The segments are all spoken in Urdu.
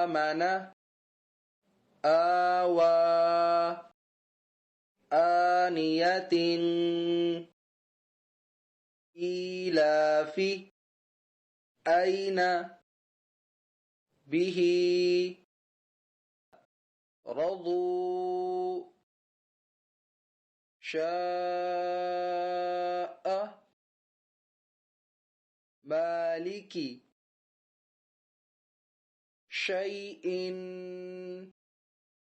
آمن آوى آنية إيلاف أين به رضوا شاء مالك شيء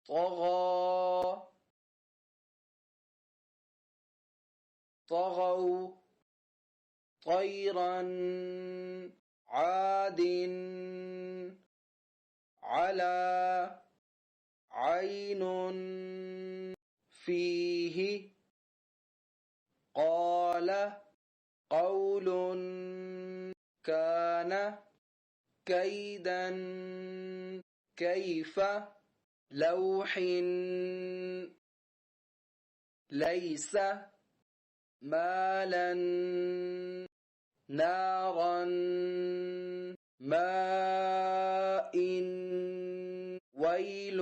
طغى طغوا طيرا عاد على عين فيه قال قول كان كيدا كيف لوح ليس مالا نارا ماء ويل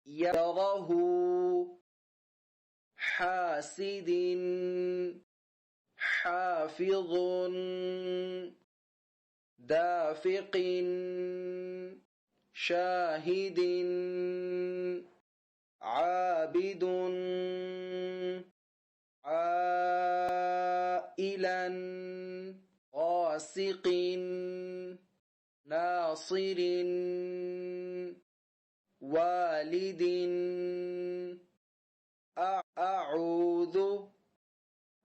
يره حاسد حافظ دافق شاهد عابد عائلا غاسق ناصر والد أعوذ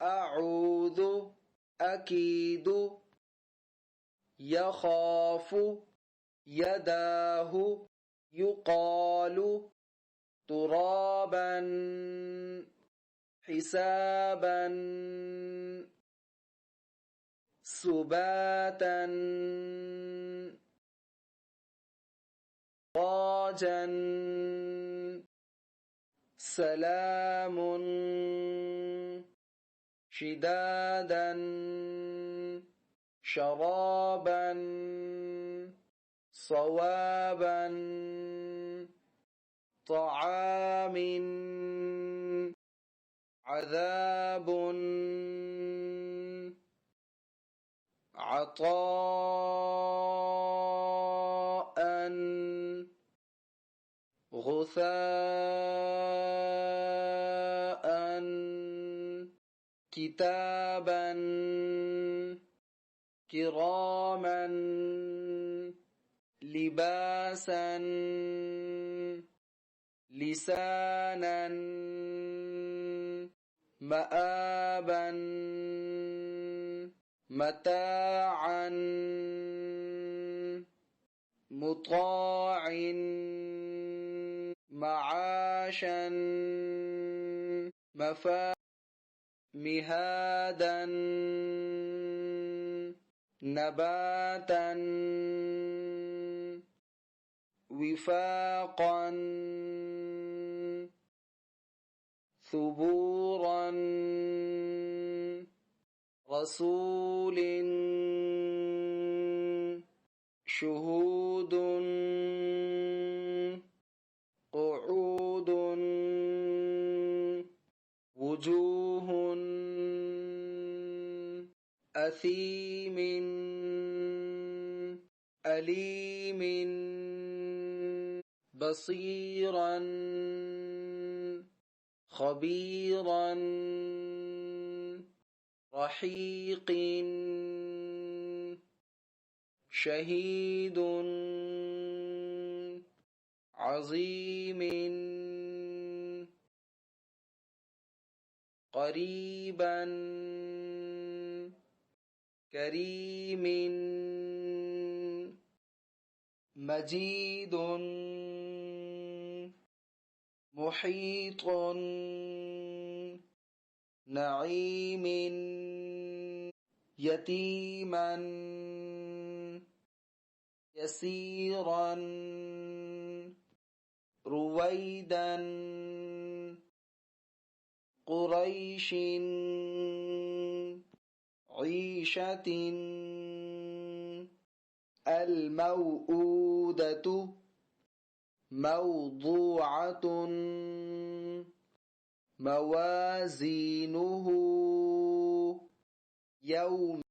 أعوذ أكيد يخاف يداه يقال ترابا حسابا سباتا راجا سلام شدادا شرابا صوابا طعام عذاب عطاء غثاء كتابا كراما لباسا لسانا مآبا متاعا مطاع معاشا مهادا نباتا وفاقا ثبورا رسول شهود قعود وجوه أثيم أليم بصيرا خبيرا رحيق شهيد عظيم قريبا كريم مجيد محيط نعيم يتيما يسيرا رويدا قريش عيشة الموءودة موضوعة موازينه يوم